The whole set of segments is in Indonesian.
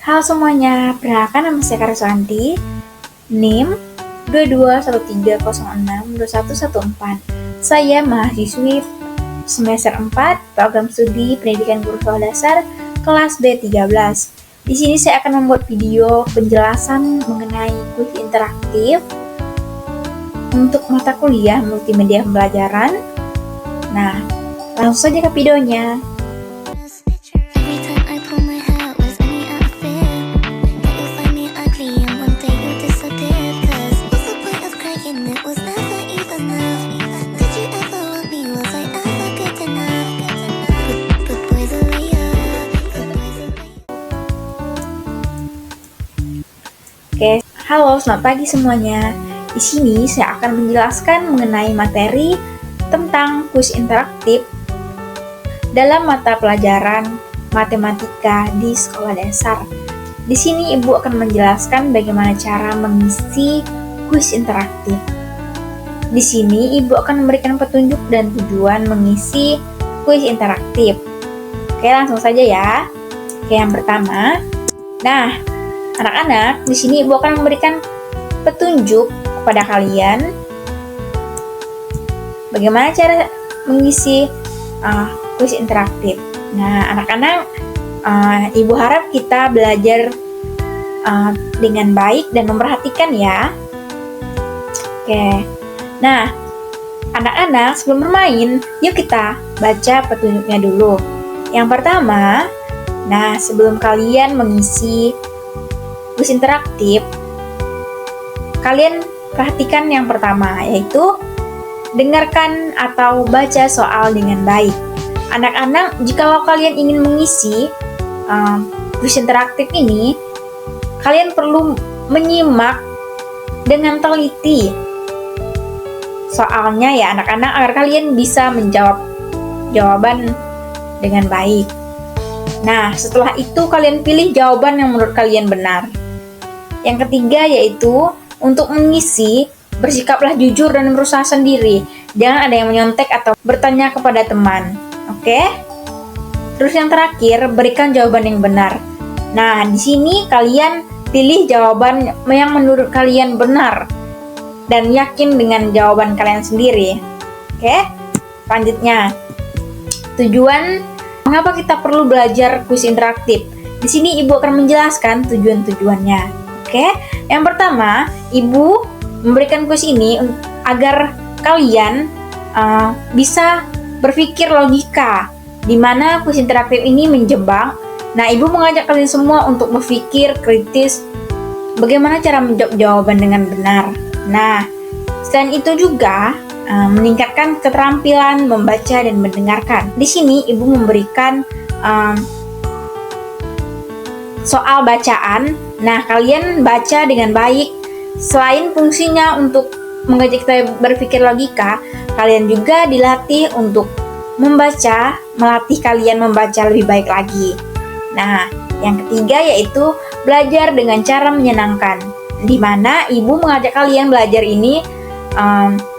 Halo semuanya, perkenalkan nama saya Karisuanti, NIM 2213062114. Saya mahasiswi semester 4 program studi Pendidikan Guru Sekolah Dasar kelas B13. Di sini saya akan membuat video penjelasan mengenai kuis interaktif untuk mata kuliah multimedia pembelajaran. Nah, langsung saja ke videonya. Oke, halo, selamat pagi semuanya. Di sini saya akan menjelaskan mengenai materi tentang kuis interaktif dalam mata pelajaran matematika di sekolah dasar. Di sini Ibu akan menjelaskan bagaimana cara mengisi kuis interaktif. Di sini Ibu akan memberikan petunjuk dan tujuan mengisi kuis interaktif. Oke, langsung saja ya. Oke, yang pertama. Nah, anak-anak, di sini Ibu akan memberikan petunjuk kepada kalian bagaimana cara mengisi kuis interaktif. Nah, anak-anak, Ibu harap kita belajar dengan baik dan memperhatikan ya. Oke. Nah, anak-anak, sebelum bermain, yuk kita baca petunjuknya dulu. Yang pertama, nah, sebelum kalian mengisi kuis interaktif, kalian perhatikan yang pertama, yaitu dengarkan atau baca soal dengan baik. Anak-anak, jikalau kalian ingin mengisi kuis interaktif ini, kalian perlu menyimak dengan teliti soalnya ya anak-anak, agar kalian bisa menjawab jawaban dengan baik. Nah, setelah itu kalian pilih jawaban yang menurut kalian benar. Yang ketiga yaitu untuk mengisi, bersikaplah jujur dan berusaha sendiri. Jangan ada yang menyontek atau bertanya kepada teman. Oke? Terus yang terakhir, berikan jawaban yang benar. Nah, di sini kalian pilih jawaban yang menurut kalian benar dan yakin dengan jawaban kalian sendiri. Oke? Selanjutnya, tujuan mengapa kita perlu belajar kuis interaktif. Di sini Ibu akan menjelaskan tujuan-tujuannya. Oke, yang pertama, Ibu memberikan kuis ini agar kalian bisa berpikir logika, di mana kuis interaktif ini menjebak. Nah, Ibu mengajak kalian semua untuk berpikir kritis, bagaimana cara menjawab jawaban dengan benar. Nah, selain itu juga meningkatkan keterampilan membaca dan mendengarkan. Di sini Ibu memberikan soal bacaan. Nah, kalian baca dengan baik. Selain fungsinya untuk mengajak kita berpikir logika, kalian juga dilatih untuk membaca, melatih kalian membaca lebih baik lagi. Nah, yang ketiga yaitu belajar dengan cara menyenangkan, di mana Ibu mengajak kalian belajar ini,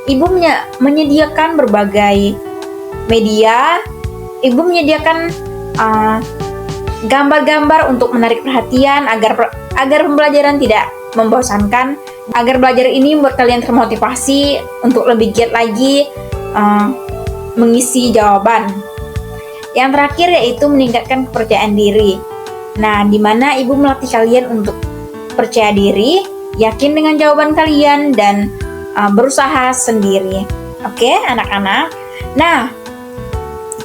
Ibu menyediakan berbagai media. Ibu menyediakan gambar-gambar untuk menarik perhatian agar pembelajaran tidak membosankan, agar belajar ini membuat kalian termotivasi untuk lebih giat lagi mengisi jawaban. Yang terakhir yaitu meningkatkan kepercayaan diri. Nah, di mana Ibu melatih kalian untuk percaya diri, yakin dengan jawaban kalian, dan berusaha sendiri. Oke, anak-anak. Nah,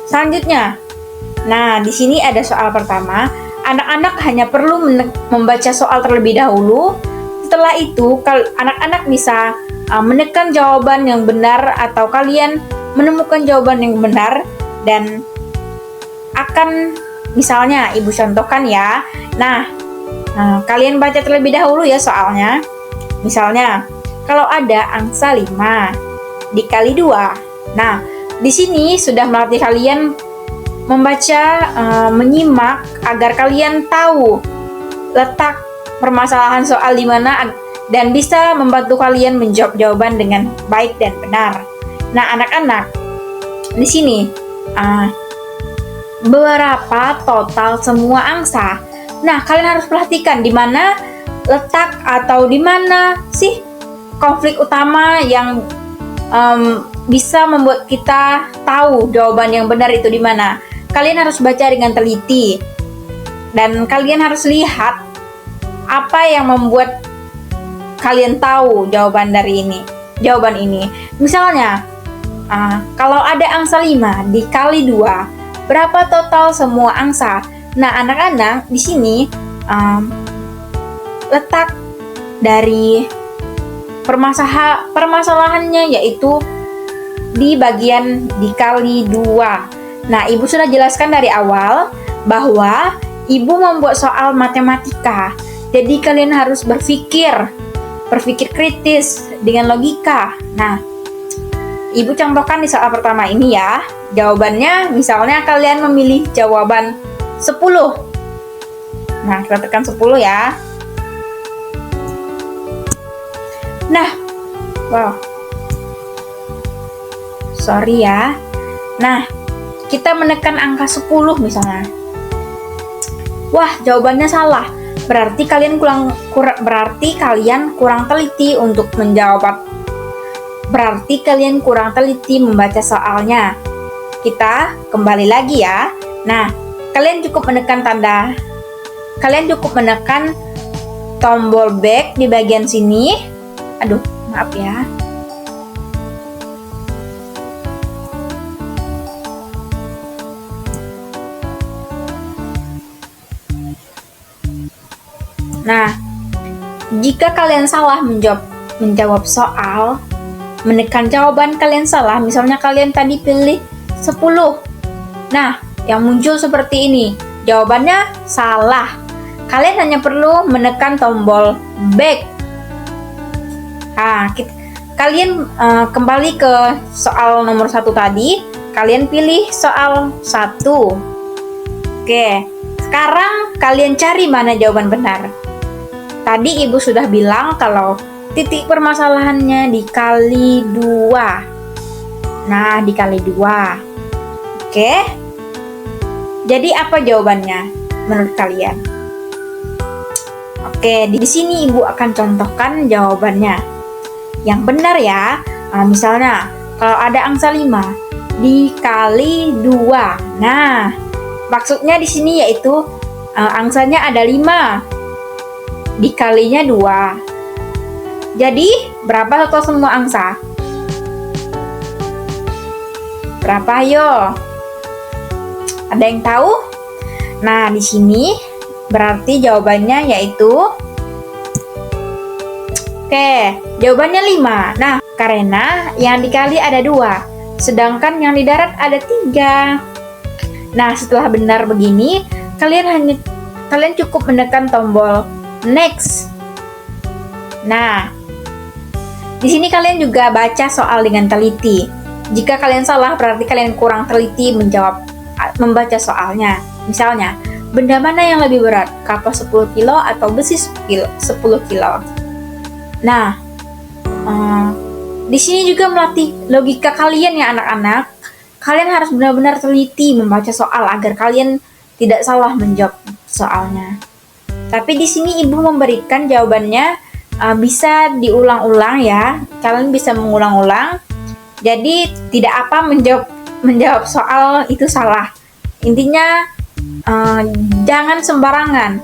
selanjutnya. Nah, di sini ada soal pertama. Anak-anak hanya perlu membaca soal terlebih dahulu. Setelah itu, anak-anak bisa menekan jawaban yang benar, atau kalian menemukan jawaban yang benar dan akan, misalnya Ibu contohkan ya. Nah, kalian baca terlebih dahulu ya soalnya. Misalnya, kalau ada angsa 5 dikali 2. Nah, di sini sudah melatih kalian membaca, menyimak agar kalian tahu letak permasalahan soal di mana dan bisa membantu kalian menjawab jawaban dengan baik dan benar. Nah, anak-anak, di sini berapa total semua angsa? Nah, kalian harus perhatikan di mana letak atau di mana sih konflik utama yang bisa membuat kita tahu jawaban yang benar itu di mana. Kalian harus baca dengan teliti dan kalian harus lihat apa yang membuat kalian tahu jawaban ini. Misalnya, kalau ada angsa 5 dikali 2, berapa total semua angsa? Nah, anak-anak di sini letak dari permasalahannya yaitu di bagian dikali 2. Nah, Ibu sudah jelaskan dari awal bahwa Ibu membuat soal matematika. Jadi kalian harus berpikir kritis dengan logika. Nah, Ibu contohkan di soal pertama ini ya. Jawabannya misalnya kalian memilih jawaban 10. Nah, kita tekan 10 ya. Nah, wow. Sorry ya. Nah, kita menekan angka 10 misalnya. Wah, jawabannya salah. Berarti kalian kurang teliti untuk menjawab. Berarti kalian kurang teliti membaca soalnya. Kita kembali lagi ya. Nah, kalian cukup menekan tombol back di bagian sini. Aduh, maaf ya. Nah, jika kalian salah menjawab soal, menekan jawaban kalian salah, misalnya kalian tadi pilih 10. Nah, yang muncul seperti ini, jawabannya salah. Kalian hanya perlu menekan tombol back. Nah, kalian kembali ke soal nomor 1 tadi, kalian pilih soal 1. Oke, sekarang kalian cari mana jawaban benar. Tadi Ibu sudah bilang kalau titik permasalahannya dikali 2. Nah, dikali 2. Oke. Jadi apa jawabannya menurut kalian? Oke, di sini Ibu akan contohkan jawabannya. Yang benar ya. Misalnya, kalau ada angsa 5 dikali 2. Nah, maksudnya di sini yaitu angsanya ada 5. Dikalinya 2. Jadi, berapa total semua angsa? Berapa ayo? Ada yang tahu? Nah, di sini berarti jawabannya yaitu jawabannya 5. Nah, karena yang dikali ada 2, sedangkan yang di darat ada 3. Nah, setelah benar begini, kalian cukup menekan tombol next. Nah, di sini kalian juga baca soal dengan teliti. Jika kalian salah, berarti kalian kurang teliti membaca soalnya. Misalnya, benda mana yang lebih berat? Kapas 10 kilo atau besi 10 kilo? Nah, di sini juga melatih logika kalian ya anak-anak. Kalian harus benar-benar teliti membaca soal agar kalian tidak salah menjawab soalnya. Tapi di sini Ibu memberikan jawabannya bisa diulang-ulang ya. Kalian bisa mengulang-ulang. Jadi tidak apa menjawab soal itu salah. Intinya jangan sembarangan.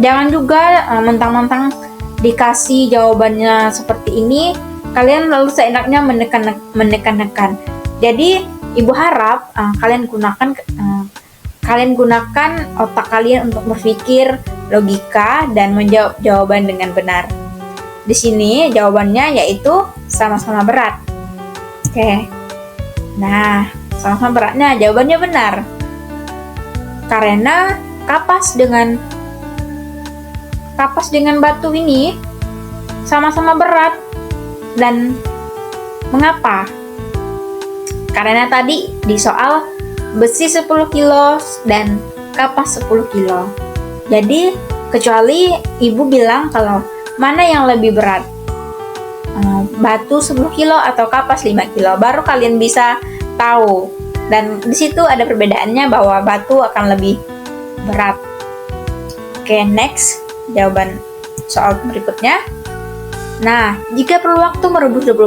Jangan juga mentang-mentang dikasih jawabannya seperti ini, kalian lalu seenaknya menekan. Jadi Ibu harap kalian gunakan otak kalian untuk berpikir logika dan menjawab jawaban dengan benar. Di sini jawabannya yaitu sama-sama berat. Oke. Nah, sama-sama beratnya jawabannya benar. Karena kapas dengan batu ini sama-sama berat. Dan mengapa? Karena tadi di soal besi 10 kilo dan kapas 10 kilo. Jadi, kecuali Ibu bilang kalau mana yang lebih berat, batu 10 kilo atau kapas 5 kilo, baru kalian bisa tahu. Dan di situ ada perbedaannya bahwa batu akan lebih berat. Oke, next. Jawaban soal berikutnya. Nah, jika perlu waktu merebus 20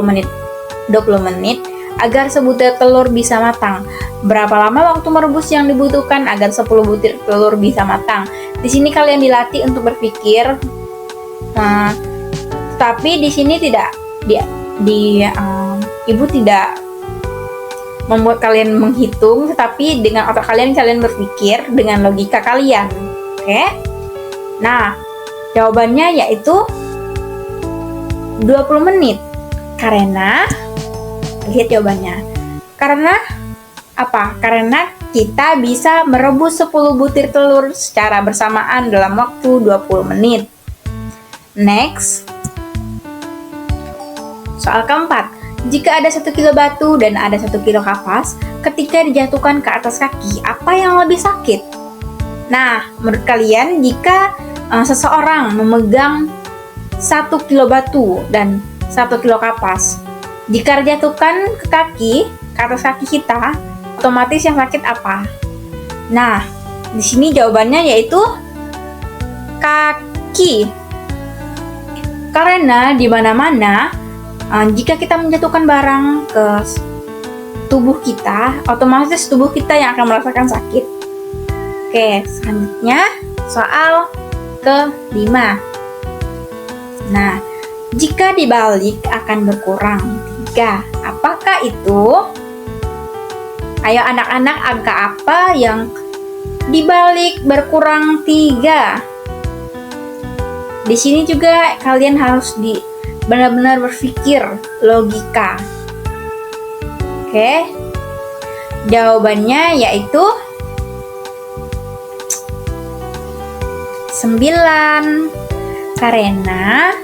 menit agar sebutir telur bisa matang, berapa lama waktu merebus yang dibutuhkan agar 10 butir telur bisa matang? Di sini kalian dilatih untuk berpikir, tapi di sini tidak, ibu tidak membuat kalian menghitung, tetapi dengan otak kalian berpikir dengan logika kalian. Oke? Nah, jawabannya yaitu 20 menit. Karena lihat jawabannya. Karena apa? Karena kita bisa merebus 10 butir telur secara bersamaan dalam waktu 20 menit. Next. Soal keempat. Jika ada 1 kilo batu dan ada 1 kilo kapas, ketika dijatuhkan ke atas kaki, apa yang lebih sakit? Nah, menurut kalian jika seseorang memegang 1 kilo batu dan 1 kilo kapas, jika dijatuhkan ke atas kaki kita, otomatis yang sakit apa? Nah, di sini jawabannya yaitu kaki. Karena di mana-mana jika kita menjatuhkan barang ke tubuh kita, otomatis tubuh kita yang akan merasakan sakit. Oke, selanjutnya soal ke-5. Nah, jika dibalik akan berkurang 3. Apakah itu? Ayo anak-anak, angka apa yang dibalik berkurang 3? Di sini juga kalian harus benar-benar berpikir logika. Oke. Jawabannya yaitu 9. Karena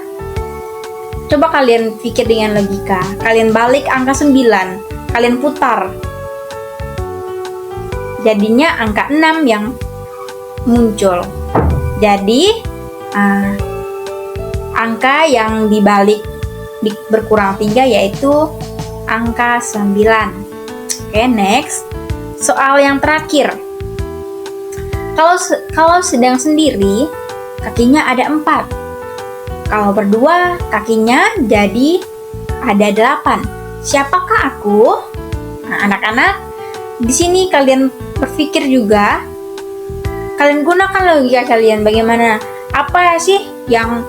coba kalian pikir dengan logika. Kalian balik angka 9, kalian putar. Jadinya angka 6 yang muncul. Jadi angka yang dibalik berkurang 3 yaitu angka 9. Oke, next. Soal yang terakhir. Kalau sedang sendiri, kakinya ada 4. Kalau berdua, kakinya jadi ada 8. Siapakah aku? Nah, anak-anak, di sini kalian berpikir juga. Kalian gunakan logika kalian bagaimana? Apa sih yang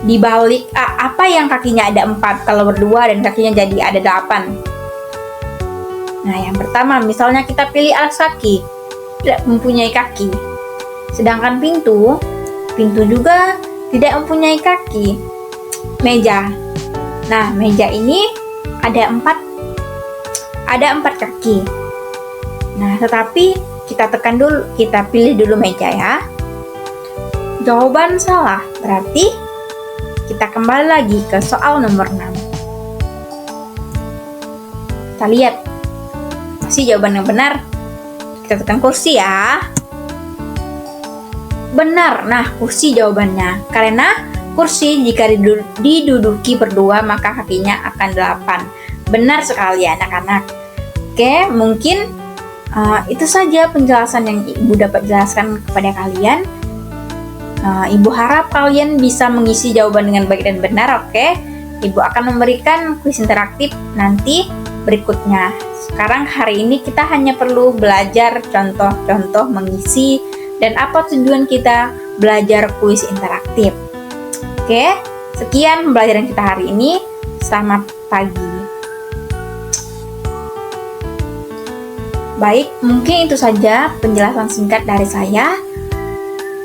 dibalik apa yang kakinya ada 4 kalau berdua dan kakinya jadi ada 8? Nah, yang pertama misalnya kita pilih alas kaki, tidak mempunyai kaki. Sedangkan pintu juga tidak mempunyai kaki. Meja. Nah, meja ini ada 4 kaki. Nah, tetapi kita pilih dulu meja ya. Jawaban salah, berarti kita kembali lagi ke soal nomor 6. Kita lihat masih jawaban yang benar. Kita tekan kursi ya. Benar, nah kursi jawabannya. Karena kursi jika diduduki berdua maka kakinya akan 8. Benar sekali anak-anak. Oke, mungkin itu saja penjelasan yang Ibu dapat jelaskan kepada kalian. Ibu harap kalian bisa mengisi jawaban dengan baik dan benar, oke? Ibu akan memberikan kuis interaktif nanti berikutnya. Sekarang hari ini kita hanya perlu belajar contoh-contoh mengisi dan apa tujuan kita belajar kuis interaktif. Oke, sekian pembelajaran kita hari ini. Selamat pagi. Baik, mungkin itu saja penjelasan singkat dari saya.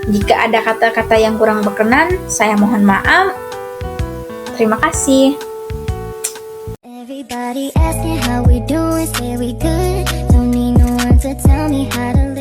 Jika ada kata-kata yang kurang berkenan, saya mohon maaf. Terima kasih. Everybody asking how we doing, say we good. Don't need no one to tell me how to